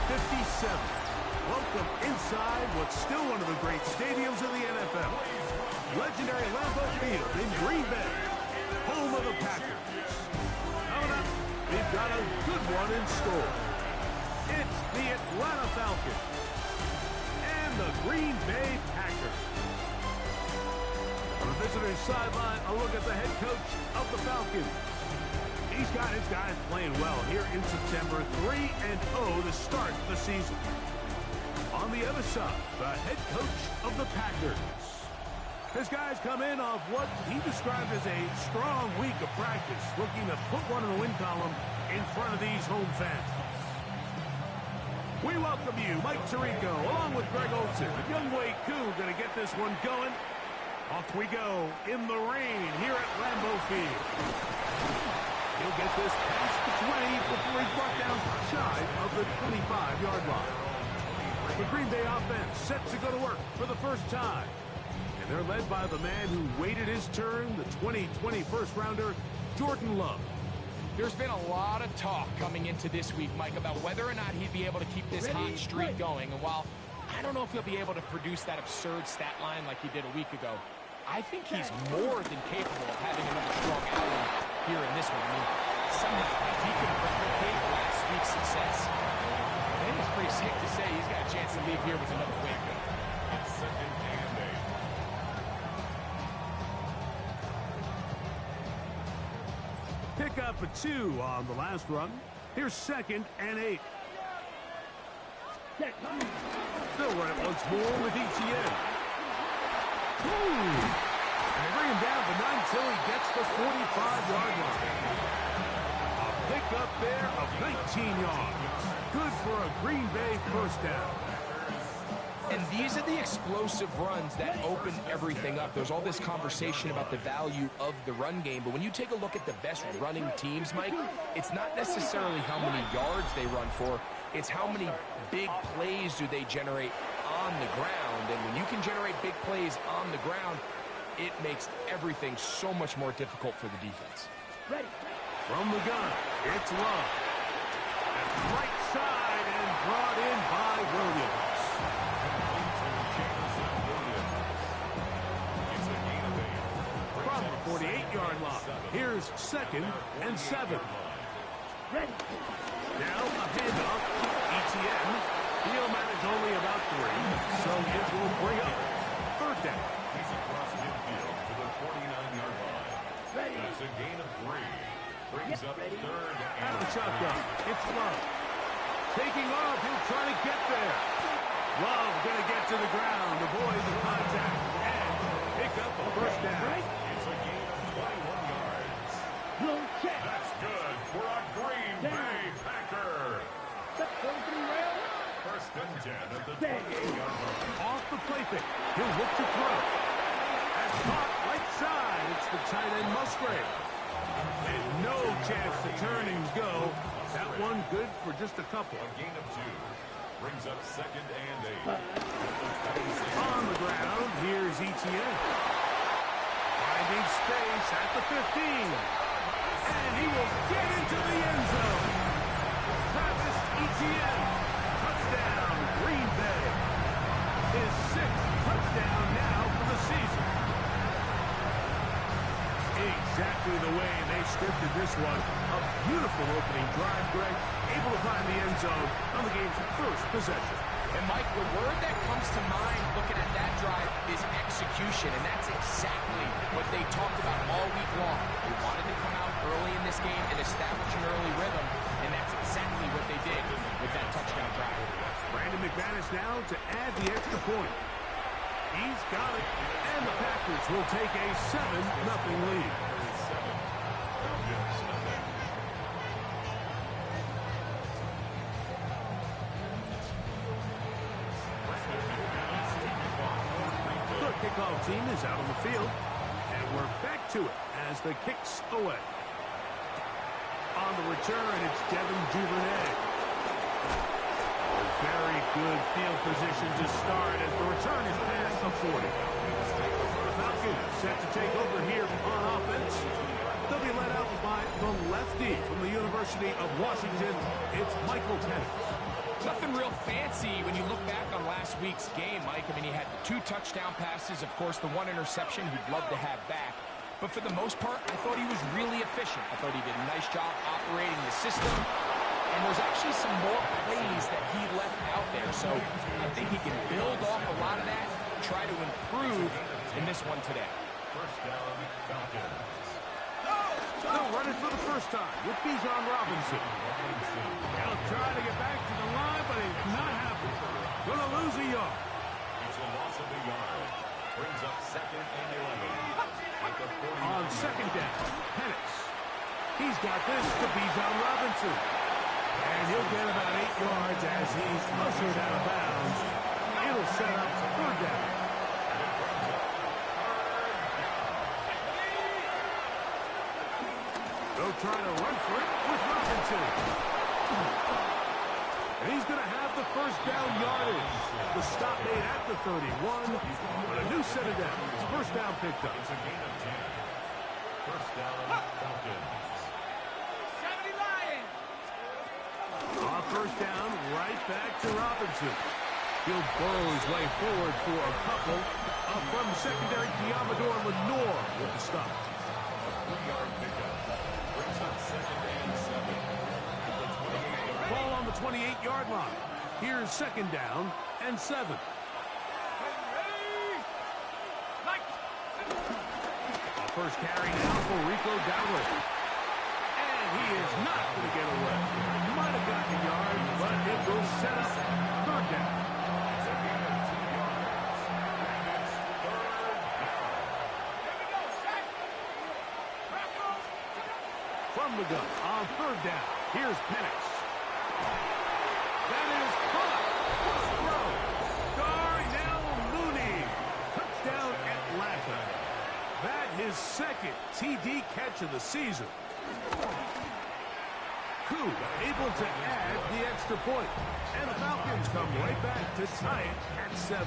57. Welcome inside what's still one of the great stadiums in the NFL. Legendary Lambeau Field in Green Bay, home of the Packers. Coming up, we've got a good one in store. It's the Atlanta Falcons and the Green Bay Packers. On the visitor's sideline, a look at the head coach of the Falcons. He's got his guys playing well here in September, 3-0 to start the season. On the other side, the head coach of the Packers. His guys come in off what he described as a strong week of practice, looking to put one in the win column in front of these home fans. We welcome you, Mike Tirico, along with Greg Olson. Young Wei Koo going to get this one going. Off we go in the rain here at Lambeau Field. He'll get this past the 20 before he's brought down shy of the 25-yard line. The Green Bay offense set to go to work for the first time. And they're led by the man who waited his turn, the 2020 first-rounder, Jordan Love. There's been a lot of talk coming into this week, Mike, about whether or not he'd be able to keep this hot streak going. And while I don't know if he'll be able to produce that absurd stat line like he did a week ago, I think he's more than capable of having another strong outing here in this one. I mean, somehow, if he can replicate last week's success, I think it's pretty safe to say he's got a chance to leave here with another win. It's second and 8. Pick up a 2 on the last run. Here's 2nd and 8. They'll run it once more with Etienne. And they bring him down the 9 until he gets the 45-yard line. A pickup there of 19 yards. Good for a Green Bay first down. And these are the explosive runs that open everything up. There's all this conversation about the value of the run game, but when you take a look at the best running teams, Mike, it's not necessarily how many yards they run for, it's how many big plays do they generate on the ground. And when you can generate big plays on the ground, it makes everything so much more difficult for the defense. Ready. From the gun, it's Love. That's right side and brought in by Williams. From the 48-yard line, here's 2nd and 7. Ready. Now a handoff. Etienne. He'll manage only about 3, so it will bring up 3rd down. He's across midfield to the 49-yard line. That's a gain of 3. Brings up 3rd Out of the and shotgun, it's Love. Taking off, he'll try to get there. Love going to get to the ground, avoid the contact, and pick up a first down. It's a gain of 21 yards. That's good for a Green Bay Packer. First and 10 at the 28-yard line. Off the play fake, he'll look to throw. That's caught right side. It's the tight end Musgrave. And no chance to turn and go. That one good for just a couple. A gain of 2. Brings up 2nd and 8. On the ground, here's Etienne. Finding space at the 15. And he will get into the end zone. Travis Etienne. Touchdown, Green Bay. His 6th touchdown now for the season. Exactly the way they scripted this one. A beautiful opening drive, Greg. Able to find the end zone on the game's first possession. And Mike, the word that comes to mind looking at that drive is execution, and that's exactly what they talked about all week long. They wanted to come out early in this game and establish an early rhythm, and that's exactly what they did with that touchdown drive. Brandon McManus now to add the extra point. He's got it, and the Packers will take a 7-0 lead. The kickoff team is out on the field, and we're back to it as the kick's away. On the return, it's Devin Duvernay. Very good field position to start as the return is past the 40. The Falcons set to take over here on offense. They'll be led out by the lefty from the University of Washington. It's Michael Penix. Nothing real fancy when you look back on last week's game, Mike. I mean, he had the 2 touchdown passes, of course, the 1 interception he'd love to have back. But for the most part, I thought he was really efficient. I thought he did a nice job operating the system. And there's actually some more plays that he left out there. So I think he can build off a lot of that, try to improve in this one today. First down, Falcons. They'll run it for the first time with Bijan Robinson. He'll try to get back to the line, but he's not happy. Gonna lose a yard. It's a loss of a yard. Brings up 2nd and 11. At the 40. On 2nd down, Penix. He's got this to Bijan Robinson. And he'll get about 8 yards as he's ushered out of bounds. It'll set up 3rd down. They'll try to run for it with Robinson. And he's going to have the 1st down yardage. The stop made at the 31. But a new set of downs. 1st down picked up. It's a gain of 10. First down, Falcons. On 1st down, right back to Robinson. He'll burrow his way forward for a couple. Up from the secondary, Diamador Lenore with the stop. 3-yard pickup. Brings up 2nd and 7. Ball on the 28-yard line. Here's 2nd down and 7. A first carry now for Rico Dowdle. And he is not going to get away. Might have gotten a yard, but it will set up 3rd down. It's a gain of 2 yards. And it's 3rd down. From the gun on 3rd down. Here's Penix. That is caught. Throw. Darnell Mooney. Touchdown Atlanta. That his 2nd TD catch of the season. Koo able to add the extra point. And the Falcons come right back to tie it at 7.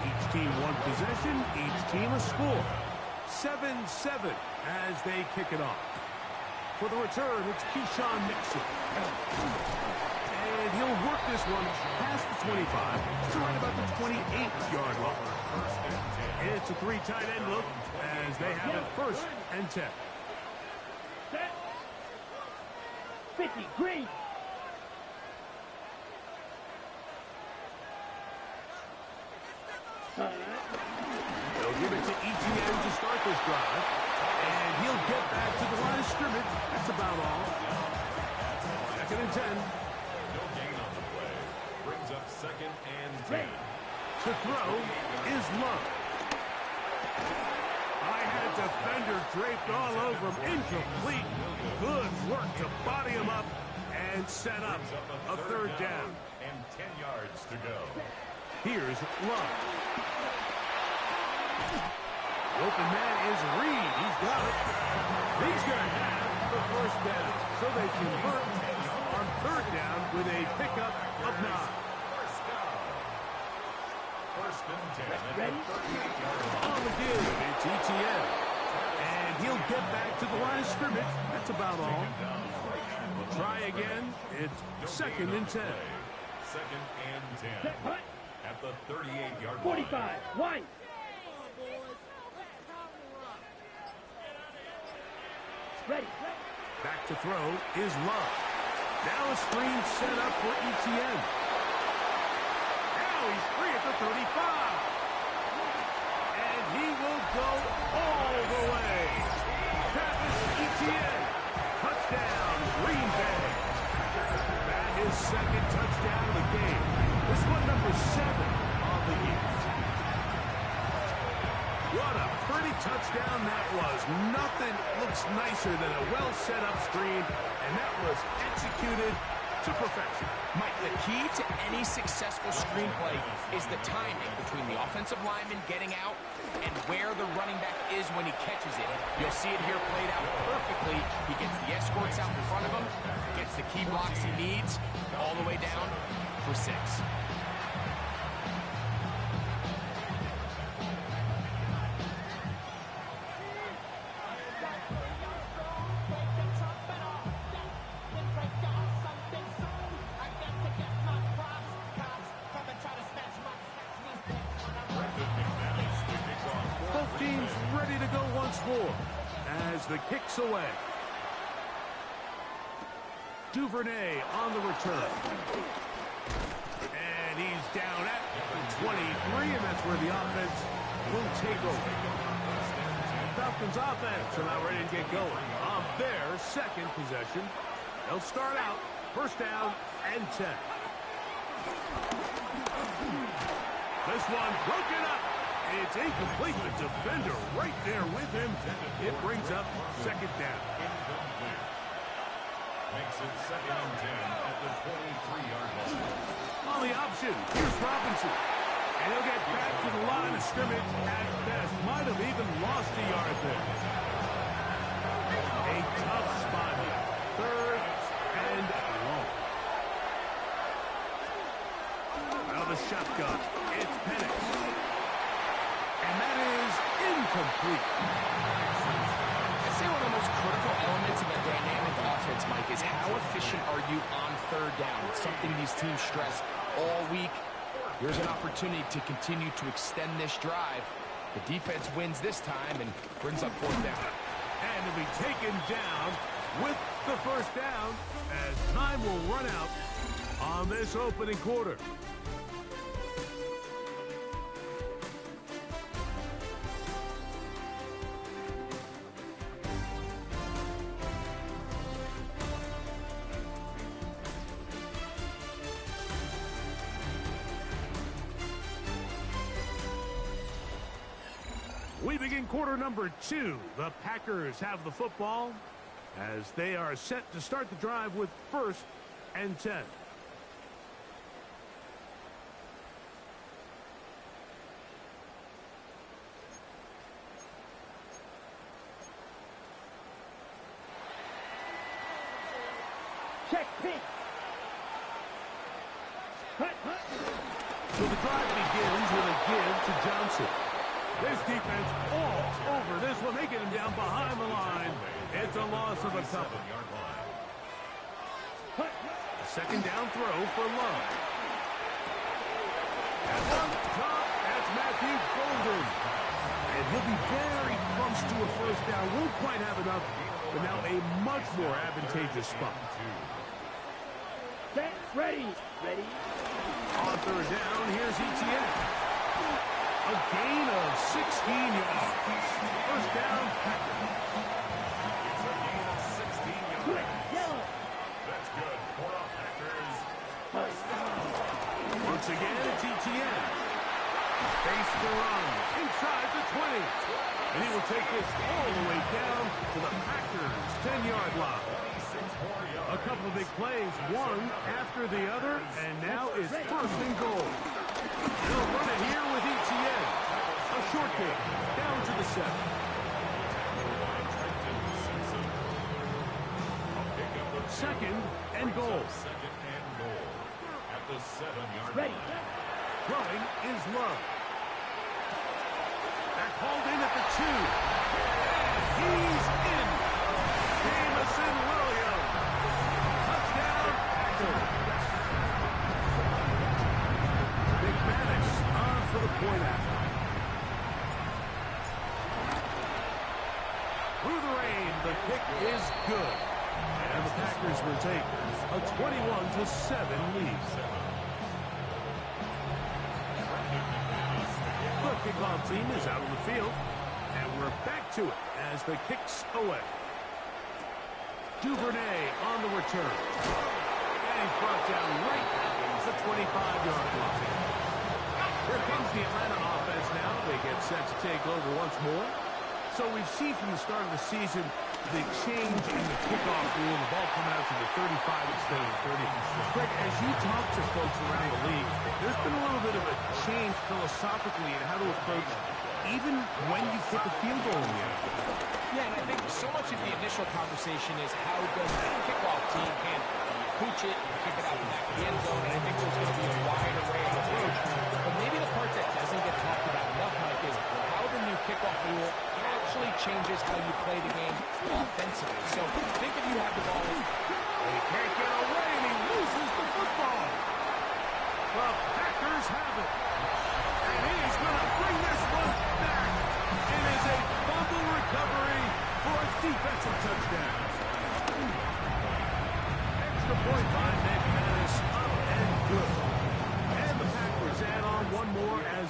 Each team one possession, each team a score. 7-7 as they kick it off. For the return, it's Keyshawn Nixon. And he'll work this one past the 25 to right about the 28-yard line. It's a 3 tight end look as they have it 1st and 10. 50, green. They'll give it to ETN to start this drive. And he'll get back to the line of scrimmage. That's about all. 2nd and 10. No gain on the play. Brings up 2nd and 10. To throw is Love. I had a defender draped all over him. Incomplete. Good work to body him up and set up a 3rd down. And 10 yards to go. Here's Love. Open man is Reed. He's got it. He's going to have the 1st down. So they convert on 3rd down with a pickup of 9. First down. 1st and 10. Ready? On the give, it's ETN. And he'll get back to the line of scrimmage. That's about all. We'll try again. It's 2nd and 10. 2nd and 10. At the 38-yard line. 45, one. Ready. Back to throw is Love. Now a screen set up for ETN. Now he's free at the 35. And he will go all the way. Travis Etienne. Touchdown, Green Bay. That is 2nd touchdown of the game. This one number 7 on the year. What a pretty touchdown that was. Nothing looks nicer than a well-set-up screen, and that was executed to perfection. Mike, the key to any successful screenplay is the timing between the offensive lineman getting out and where the running back is when he catches it. You'll see it here played out perfectly. He gets the escorts out in front of him, gets the key blocks he needs, all the way down for 6. once more as the kick's away. Duvernay on the return. And he's down at the 23, and that's where the offense will take over. Falcons offense are now ready to get going on their second possession. They'll start out first down and 10. This one broken up. It's incomplete. The defender right there with him. It brings up second down. Makes it second and 10 at the 23-yard line. On the option, here's Robinson. And he'll get back to the line of scrimmage at best. Might have even lost a yard there. A tough spot here. Third and long. Out of the shotgun, it's Penix. And that is incomplete. I'd say one of the most critical elements of a dynamic offense, Mike, is how efficient are you on third down? It's something these teams stress all week. Here's an opportunity to continue to extend this drive. The defense wins this time and brings up fourth down. And to be taken down with the first down as time will run out on this opening quarter. We begin quarter number 2. The Packers have the football as they are set to start the drive with first and 10. Check pitch. So the drive begins with a give to Johnson. This defense all over this one, making him down behind the line. It's a loss of a couple. A second down throw for Love. And on top, that's Matthew Golden. And he'll be very close to a first down. Won't quite have enough, but now a much more advantageous spot. Set, ready. Ready. On third down, here's Etienne. A gain of 16 yards. First down, Packers. It's a gain of 16 yards. Good. Yellow. That's good for the Packers. First down. Once again, it's Etienne. Face the run. Inside the 20. And he will take this all the way down to the Packers' 10-yard line. A couple of big plays, one after the other, and now it's first and goal. They'll run it here with Etienne. A short kick down to the 7. Second and goal. Second and goal at the 7-yard Ready. line. Throwing is Love. They're called in at the 2. He's in. Jamison Williams. Touchdown, Packers. McManus on for the point after. Through the rain, the kick is good. And the Packers will take a 21-7 lead. The kickoff team is out on the field, and we're back to it as the kick's away. Duvernay on the return. And he's brought down right at the 25-yard line. Here comes the Atlanta offense now. They get set to take over once more. So we've seen from the start of the season the change in the kickoff rule. The ball come out to the 35 instead of the 30. Greg, as you talk to folks around the league, there's been a little bit of a change philosophically in how to approach even when you kick a field goal in the NFL. Yeah, and I think so much of the initial conversation is how does the kickoff team handle it? You pooch it, you kick it out the back of the end zone, and I think there's going to be a wide array of approach. But maybe the part that doesn't get talked about enough, Mike, is how the new kickoff rule actually changes how you play the game offensively. So think if you have the ball. He can't get away, and he loses the football. The Packers have it. And he is going to bring this one back. It is a fumble recovery.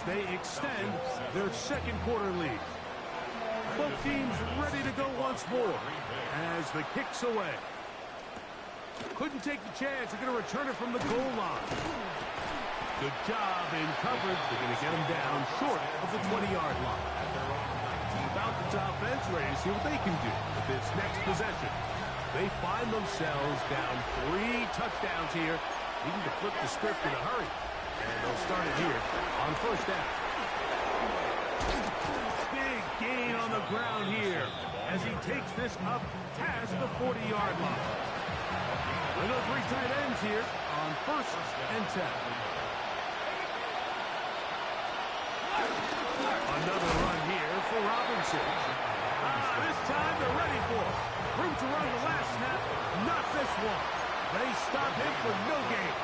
they extend their second quarter lead. Both teams ready to go once more as the kick's away. Couldn't take the chance. They're going to return it from the goal line. Good job in coverage. They're going to get him down short of the 20-yard line. Falcons offense ready to see what they can do with this next possession. They find themselves down 3 touchdowns here. Needing to flip the script in a hurry. And they'll start it here on first down. Big gain on the ground here as he takes this up past the 40-yard line. With those 3 tight ends here on first and 10. Another run here for Robinson. This time they're ready for it. Room to run the last snap, not this one. They stop him for no gain.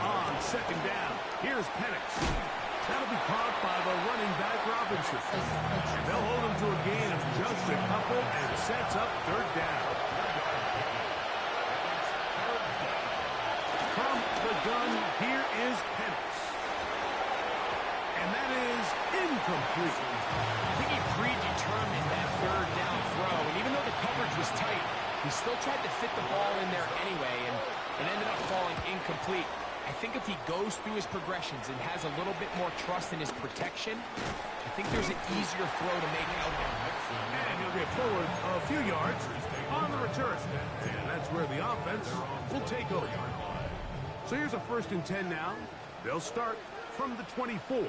On second down, here's Penix. That'll be caught by the running back Robinson. They'll hold him to a gain of just a couple and sets up third down. From the gun, here is Penix. And that is incomplete. I think he predetermined that third down throw, and even though the coverage was tight, he still tried to fit the ball in there anyway, and it ended up falling incomplete. I think if he goes through his progressions and has a little bit more trust in his protection, I think there's an easier throw to make out there. And he'll get forward a few yards on the return. And that's where the offense will take over. So here's a first and 10 now. They'll start from the 24. The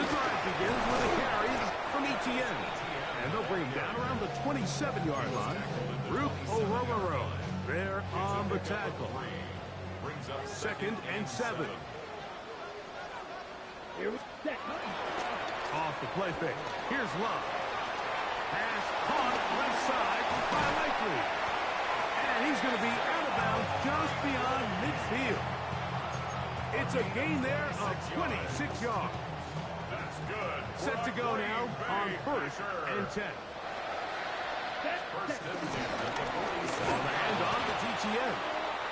drive begins with a carry from Etienne. And they'll bring him down around the 27-yard line. Rook Orororo there on the tackle. Second and 7. Off the play fake. Here's Love. Pass caught left side by Likely. And he's going to be out of bounds just beyond midfield. It's a gain there of 26 yards. That's good. Set to go now on first and 10. On the handoff to TTN.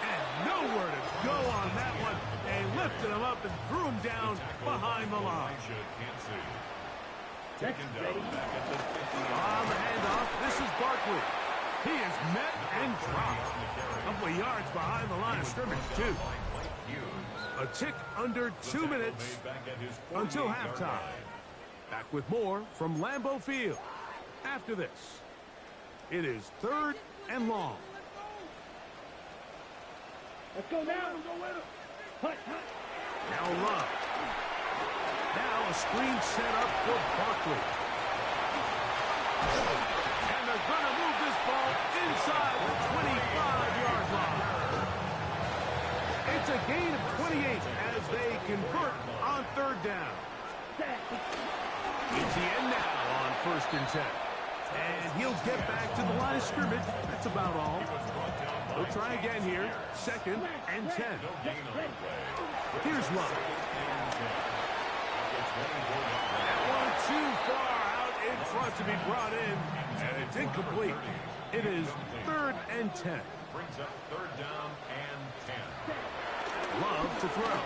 And nowhere to go on that one. They lifted him up and threw him down behind the line. On the handoff, this is Barkley. He is met and dropped. A couple of yards behind the line of scrimmage, too. A tick under 2 minutes until halftime. Back with more from Lambeau Field. After this, it is third and long. Let's go now. Now Love. Now a screen set up for Barkley. And they're going to move this ball inside the 25-yard line. It's a gain of 28 as they convert on third down. Etienne now on first and 10. And he'll get back to the line of scrimmage. That's about all. We'll try again here. Second and 10. Here's Love. That one too far out in front to be brought in. And it's incomplete. It is third and 10. Brings up third down and 10. Love to throw.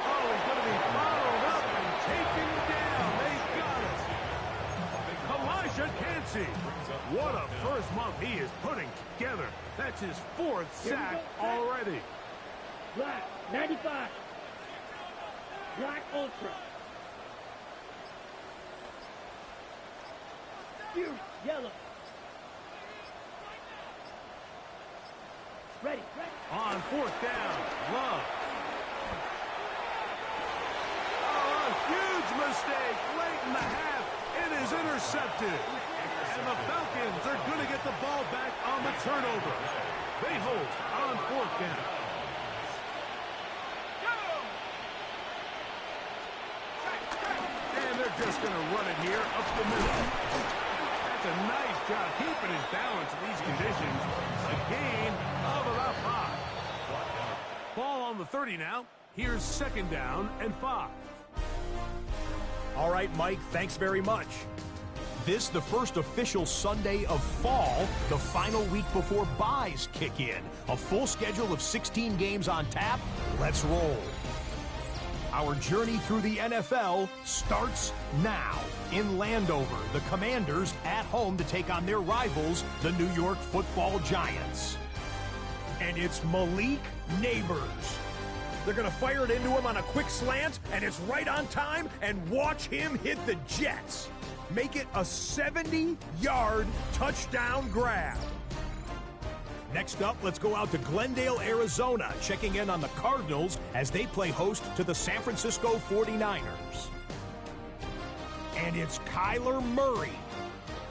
Oh, he's going to be followed up and taken down. They got it. Elijah Cansey. What a first month he is putting together. That's his 4th sack already. Black, 95. Black Ultra. Yellow. Ready. On fourth down, Love. Oh, a huge mistake late in the half. It is intercepted. And the Falcons are going to get the ball back on the turnover. They hold on fourth down. And they're just going to run it here up the middle. That's a nice job keeping his balance in these conditions. A gain of about 5. Ball on the 30 now. Here's second down and 5. All right, Mike, thanks very much. This, the first official Sunday of fall, the final week before byes kick in. A full schedule of 16 games on tap. Let's roll. Our journey through the NFL starts now. In Landover, the Commanders at home to take on their rivals, the New York Football Giants. And it's Malik Neighbors. They're going to fire it into him on a quick slant, and it's right on time, and watch him hit the Jets. Make it a 70-yard touchdown grab. Next up, let's go out to Glendale, Arizona, checking in on the Cardinals as they play host to the San Francisco 49ers. And it's Kyler Murray,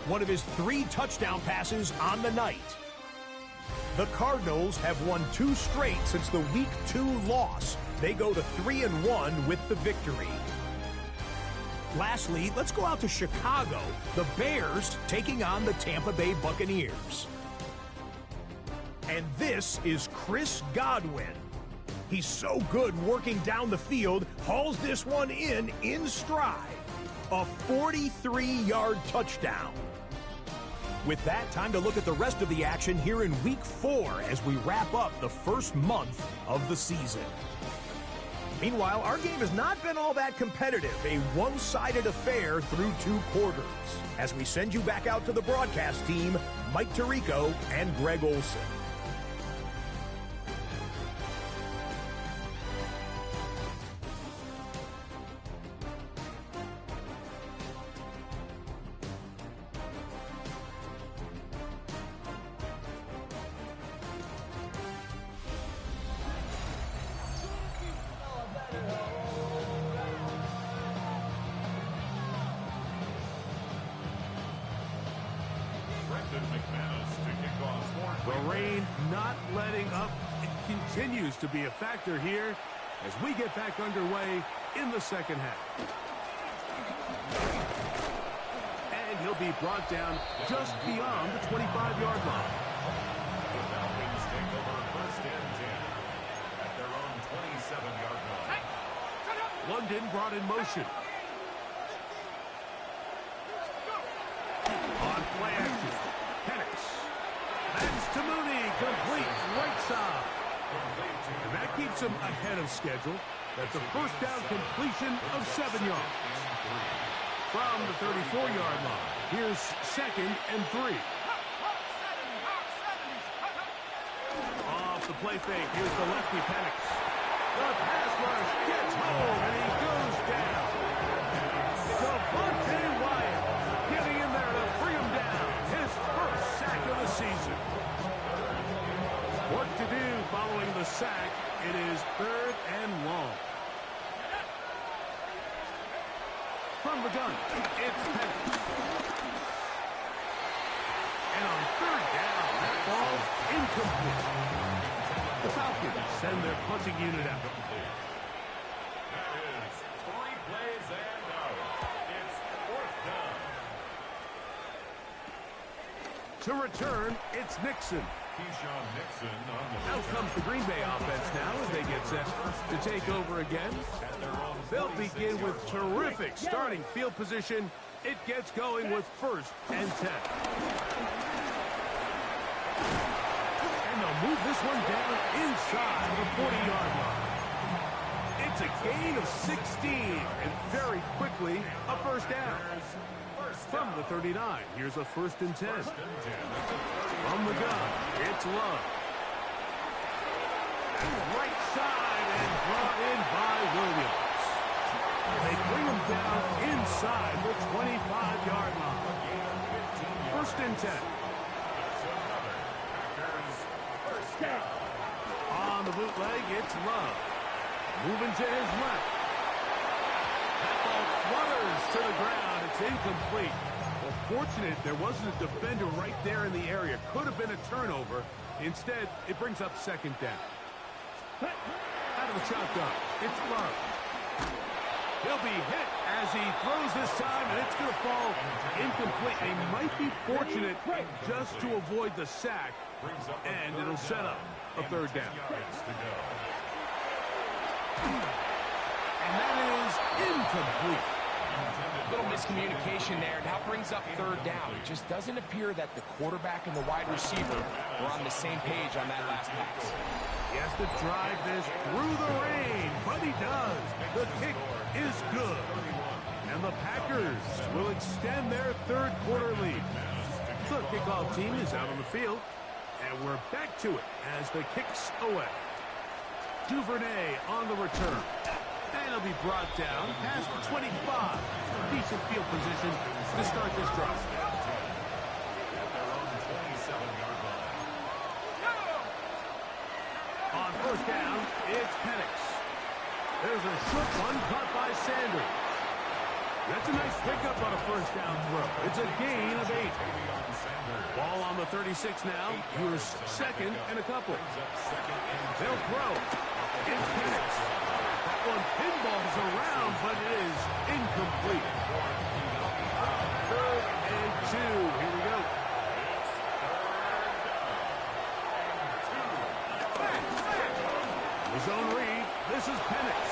one of his 3 touchdown passes on the night. The Cardinals have won 2 straight since the Week 2 loss. They go to 3-1 with the victory. Lastly, let's go out to Chicago. The Bears taking on the Tampa Bay Buccaneers. And this is Chris Godwin. He's so good working down the field, hauls this one in stride. A 43-yard touchdown. With that, time to look at the rest of the action here in Week 4 as we wrap up the first month of the season. Meanwhile, our game has not been all that competitive, a one-sided affair through 2 quarters. As we send you back out to the broadcast team, Mike Tirico and Greg Olson. The rain not letting up. It continues to be a factor here as we get back underway in the second half. And he'll be brought down just beyond the 25-yard line. The Falcons take over first and 10 at their own 27-yard line. London brought in motion. On play action. Penix. That's to Mooney. Complete. Right side. And that keeps him ahead of schedule. That's a first down completion of 7 yards. From the 34-yard line, here's 2nd and 3. Off the play fake, here's the lefty Penix. The pass rush gets home, and he goes down. Devontae Wyatt getting in there to bring him down. His first sack of the season. Work to do following the sack. It is 3rd and long. From the gun, it's Penix. And on 3rd down, that ball incomplete. The Falcons send their punting unit out. That is 3 plays and out. It's 4th down. To return, it's Nixon. Keyshawn Nixon on the Out comes the Green Bay offense now as they get set to take over again. They'll begin with terrific starting field position. It gets going with 1st and 10. And they'll move this one down inside the 40-yard line. It's a gain of 16, and very quickly a first down. From the 39, here's a 1st and 10. From the gun, it's Love. Right side and brought in by Williams. They bring him down inside the 25-yard line. 1st and 10. On the bootleg, it's Love. Moving to his left. That ball flutters to the ground. It's incomplete. Well, fortunate there wasn't a defender right there in the area. Could have been a turnover. Instead, it brings up 2nd down. Out of the shotgun, it's Love. He'll be hit as he throws this time, and it's going to fall incomplete. They might be fortunate just to avoid the sack, and it'll set up a 3rd down. And that is incomplete. little miscommunication there. Now brings up third down. It just doesn't appear that the quarterback and the wide receiver are on the same page on that last pass. He has to drive this through the rain, but he does. The kick is good. And the Packers will extend their third quarter lead. The kickoff team is out on the field, and we're back to it as the kick's away. Duvernay on the return. And he'll be brought down past the 25. Decent field position to start this drive. On first down, it's Penix. There's a short one caught by Sanders. That's a nice pickup on a first down throw. It's a gain of 8. Ball on the 36 now. Here's second and a couple. They'll throw. It's Penix. That one pinballs around, but it is incomplete. Third and 2. Here we go. The zone read. This is Penix.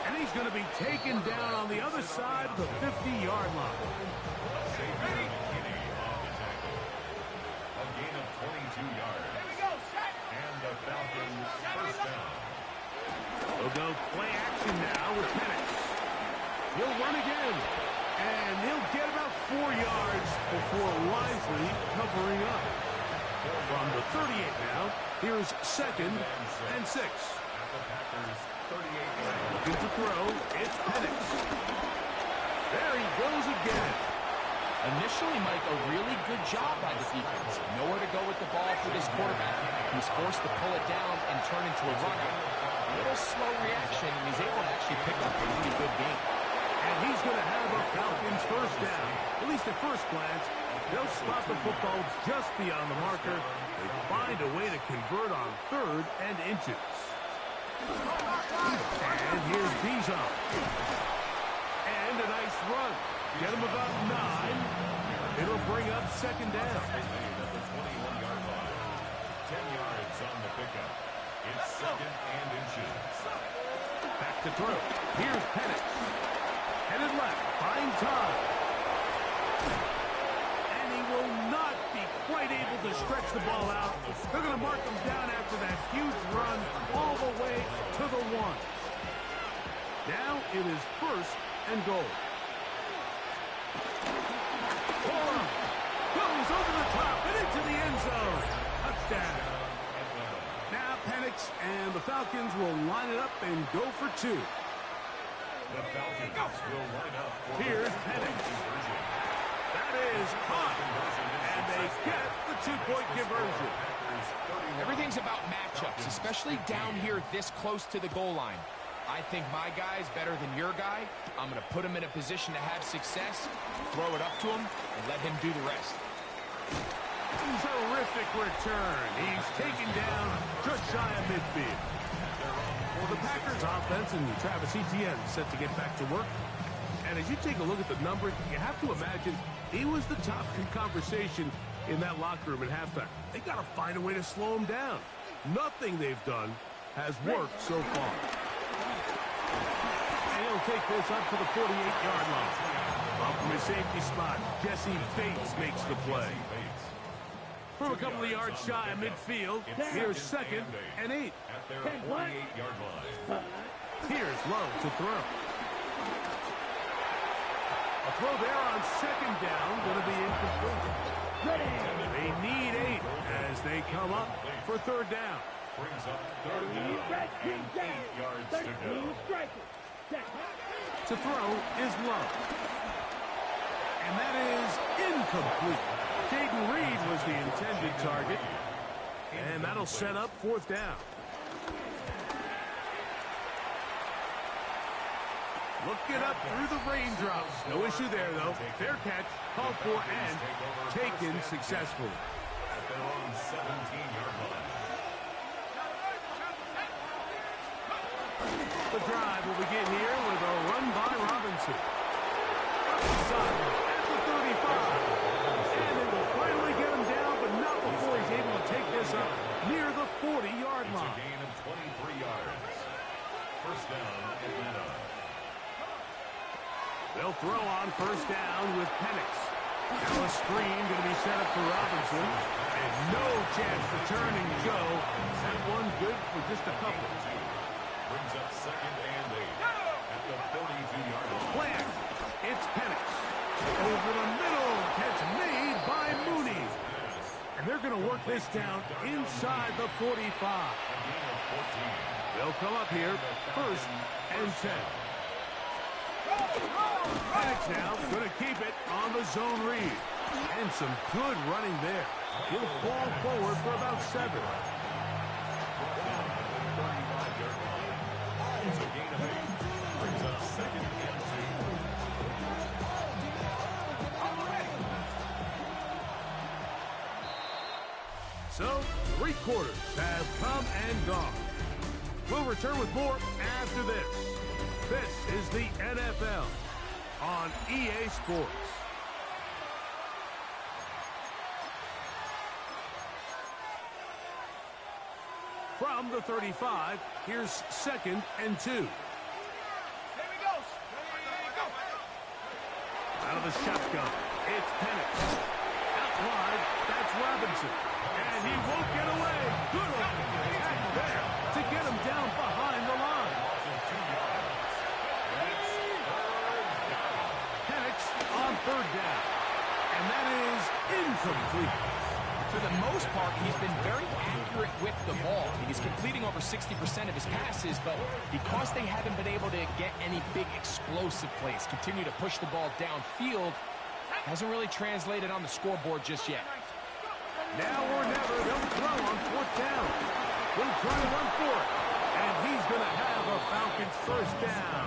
And he's going to be taken down on the other side of the 50-yard line. A gain of 22 yards. And the Falcons first down. We'll go play action now with Penix. He'll run again. And he'll get about 4 yards before wisely covering up. From the 38 now, here's second and 6. Looking to throw, it's Penix. There he goes again. Initially, Mike, a really good job by the defense. Nowhere to go with the ball for this quarterback. He's forced to pull it down and turn into a runner. A little slow reaction, and he's able to actually pick up a really good game. And he's going to have a Falcons first down. At least at first glance, they'll spot the football just beyond the marker. They find a way to convert on third and inches. And here's Bijan. And a nice run. Get him about 9. It'll bring up second down. At the 21-yard line. 10 yards on the pickup. It's second and inches. Back to throw. Here's Penix. Headed left. Buying time. And he will not be quite able to stretch the ball out. They're going to mark him down after that huge run all the way to the 1. Now it is first and goal. Goes over the top and into the end zone. Touchdown. Now Penix and the Falcons will line it up and go for 2. The Falcons will line up for Here's Penix. That is caught. And they get the 2-point conversion. Everything's about matchups, especially down here this close to the goal line. I think my guy's better than your guy. I'm going to put him in a position to have success, throw it up to him, and let him do the rest. Terrific return. He's taken down just shy of midfield. Well, the Packers offense and Travis Etienne set to get back to work. And as you take a look at the numbers, you have to imagine he was the top conversation in that locker room at halftime. They got to find a way to slow him down. Nothing they've done has worked so far. And he'll take this up to the 48-yard line. Well, from his safety spot, Jesse Bates makes the play. From a couple of yards shy of midfield, here's second and 8. at their 48-yard line. Here's Love to throw. A throw there on second down, going to be incomplete. They need 8 as they come up for third down. Brings up third down and 8 yards to go. To throw is Love. And that is incomplete. Caden Reed was the intended target. And that'll set up fourth down. Looking up through the raindrops. No issue there, though. Fair catch, called for, and taken successfully. At their own 17-yard line. The drive will begin here with a run by Robinson. Outside at the 35. And they will finally get him down, but not before he's able to take this up near the 40-yard It's a line. gain of 23 yards. First down, Atlanta. They'll throw on first down with Penix. Now a screen going to be set up for Robinson. And no chance to turn and go. That one good for just a couple. Brings up 2nd and 8 at the 32-yard line. Plant. It's Penix. Over the middle. Catch made by Mooney. And they're going to work this down inside the 45. They'll come up here, 1st and 10. Penix now going to keep it on the zone read. And some good running there. He'll fall forward for about 7. It's a gain of 8. Brings up 2nd and 2. So, 3 quarters have come and gone. We'll return with more after this. This is the NFL on EA Sports. From the 35, here's 2nd and 2. Here we go. Out of the shotgun, it's Penix. Out wide, that's Robinson. And he won't get away. Good opening attack there to get him down behind the line. Penix on 3rd down. And that is incomplete. For the most part, he's been very accurate with the ball. I mean, he's completing over 60% of his passes, but because they haven't been able to get any big explosive plays, continue to push the ball downfield, hasn't really translated on the scoreboard just yet. Now or never, they'll throw on 4th down. They'll try to run for it. And he's going to have a Falcons 1st down.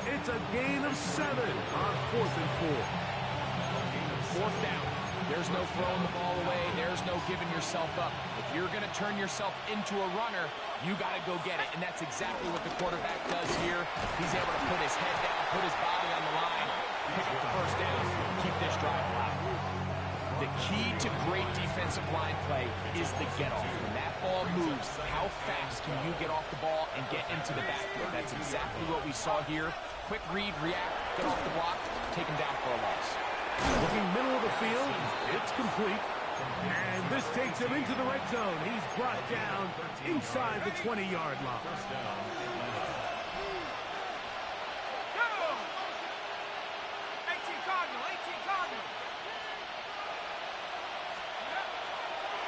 It's a gain of 7 on 4th and 4. 4th down. There's no throwing the ball away. There's no giving yourself up. If you're going to turn yourself into a runner, you got to go get it. And that's exactly what the quarterback does here. He's able to put his head down, put his body on the line, pick up the 1st down, keep this drive alive. The key to great defensive line play is the get-off. When that ball moves, how fast can you get off the ball and get into the backfield? That's exactly what we saw here. Quick read, react, get off the block, take him down for a loss. Looking middle of the field, it's complete. And this takes him into the red zone. He's brought down inside the 20-yard line.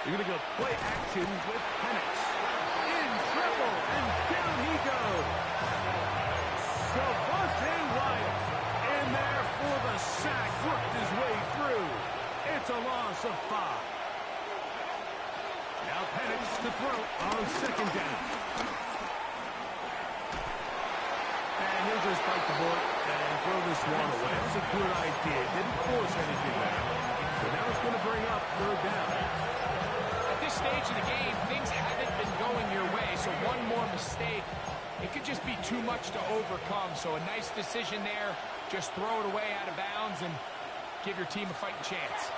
You're going to go play action with Penix. In trouble, and down he goes. Devontae Wyatt in there for the sack, worked his way through. It's a loss of 5. Now Penix to throw on 2nd down. And he'll just bite the bullet and throw this one away. That's a good idea. Didn't force anything there. So now it's going to bring up 3rd down. At this stage of the game, things haven't been going your way, so one more mistake, it could just be too much to overcome. So a nice decision there. Just throw it away out of bounds and give your team a fighting chance.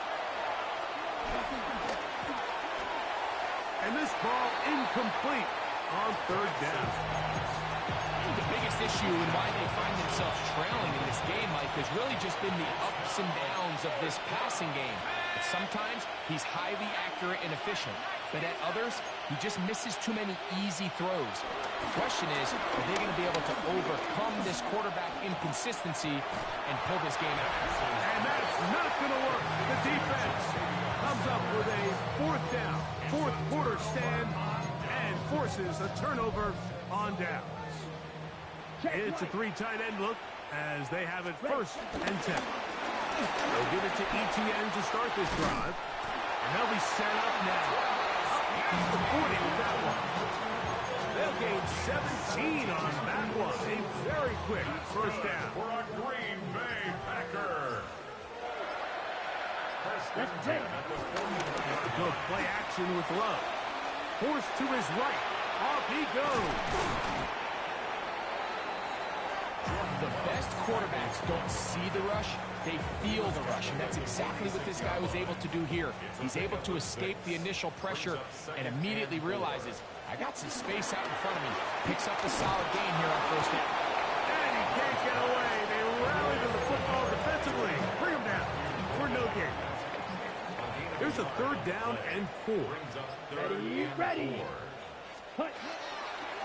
And this ball incomplete on 3rd down. The biggest issue and why they find themselves trailing in this game, Mike, has really just been the ups and downs of this passing game. But sometimes he's highly accurate and efficient, but at others, he just misses too many easy throws. The question is, are they going to be able to overcome this quarterback inconsistency and pull this game out? And that's not going to work. The defense comes up with a 4th down, 4th quarter stand, and forces a turnover on downs. It's a 3 tight end look as they have it 1st and 10. They'll give it to ETN to start this drive. And they'll be set up now. Up past the 40 with that one. They'll gain 17 on that one. A very quick 1st down. For a Green Bay Packer. Let's take Go play action with Love. Forced to his right. Off he goes. The best quarterbacks don't see the rush, they feel the rush, and that's exactly what this guy was able to do here. He's able to escape the initial pressure and immediately realizes, I got some space out in front of me. Picks up a solid gain here on 1st down. And he can't get away. They rally to the football defensively. Bring them down for no gain. Here's a 3rd down and 4. Ready, ready. Hut.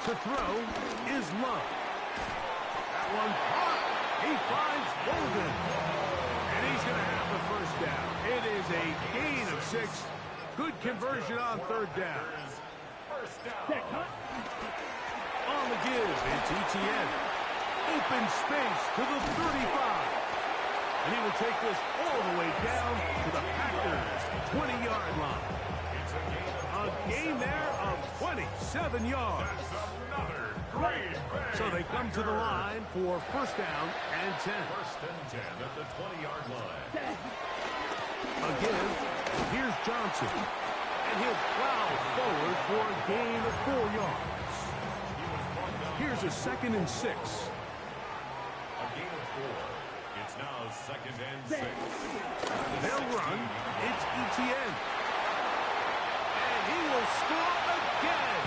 To throw is Love. That one caught. He finds Golden. And he's going to have the 1st down. It is a gain of 6. Good conversion on 3rd down. Check, hut. On the give, it's Etienne. Open space to the 35. And he will take this all the way down to the Packers' 20-yard line. A gain there of 27 yards. So they come to the line for 1st down and 10. 1st and 10 at the 20-yard line. Again, here's Johnson. And he'll plow forward for a gain of 4 yards. Here's a 2nd and 6. A gain of 4. It's now 2nd and 6. They'll run. It's Etienne. And he will score again.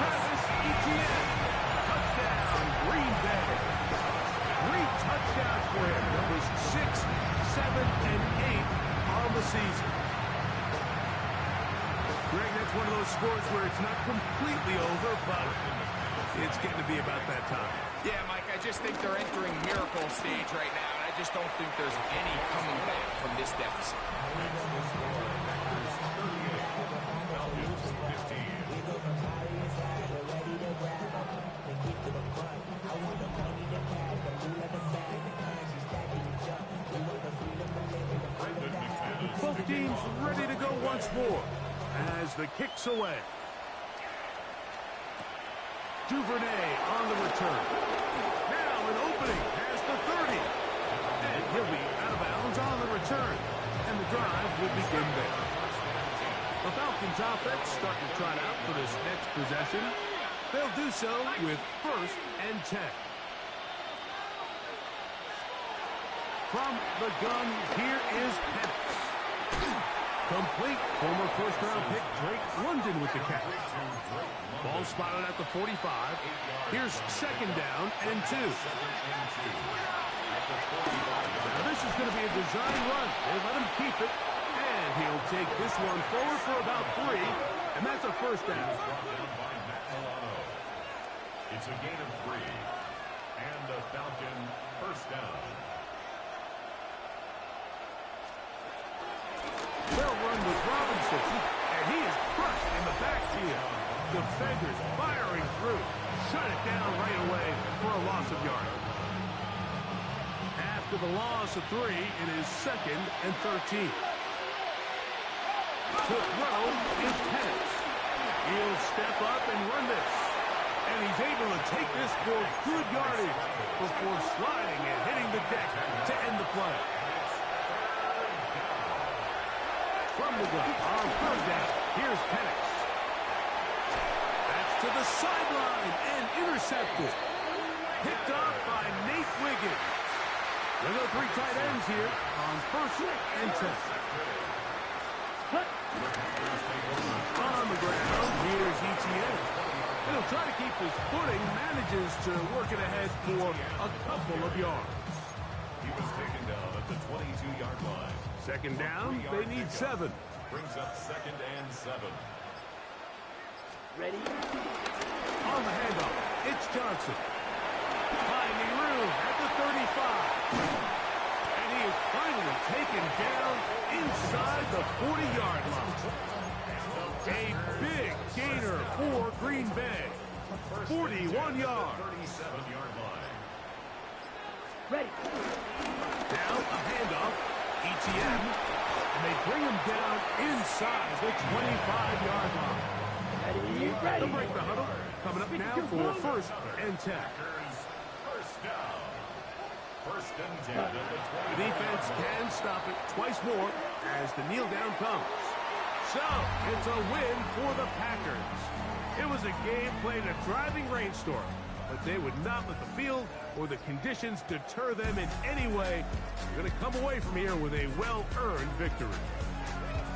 Travis Etienne. Touchdown, Green Bay. 3 touchdowns for him. That was 6, 7, and 8 on the season. Greg, that's one of those scores where it's not completely over, but it's getting to be about that time. Yeah, Mike, I just think they're entering miracle stage right now, and I just don't think there's any coming back from this deficit. Both teams ready to go once more as the kick's away. Duvernay on the return. Now an opening past the 30. And he'll be out of bounds on the return. And the drive will begin there. The Falcons offense starting to trot out for this next possession. They'll do so with 1st and 10. From the gun, here is Penix. Complete. Former 1st-round pick Drake London with the catch. Ball spotted at the 45. Here's 2nd down and 2. Now this is going to be a design run. They let him keep it. And he'll take this one forward for about 3. And that's a 1st down. It's a gain of 3. And the Falcon 1st down. They'll run with Robinson, and he is crushed in the backfield. Defenders firing through. Shut it down right away for a loss of yardage. After the loss of 3, it is 2nd and 13. To throw is Penix. He'll step up and run this. And he's able to take this for good yardage before sliding and hitting the deck to end the play. From the gun on 3rd down, here's Penix. That's to the sideline and intercepted. Picked off by Nate Wiggins. There go 3 tight ends here on 1st and 10. On the ground, here's Etienne. He'll try to keep his footing, manages to work it ahead for a couple of yards. He was taken down at the 22-yard line. 2nd down, they need 7. Brings up 2nd and 7. Ready? On the handoff, it's Johnson. Finding room at the 35. And he is finally taken down inside the 40-yard line. A big gainer for Green Bay. 41 yards. 37-yard line. Ready? Now a handoff. Etienne. And they bring him down inside the 25-yard line. Ready? Ready? They'll break the huddle. Coming up now for 1st and 10. First down. 1st and 10 at the 20. The defense can stop it twice more as the kneel down comes. So, it's a win for the Packers. It was a game played in a driving rainstorm, but they would not let the field or the conditions deter them in any way. They're going to come away from here with a well-earned victory.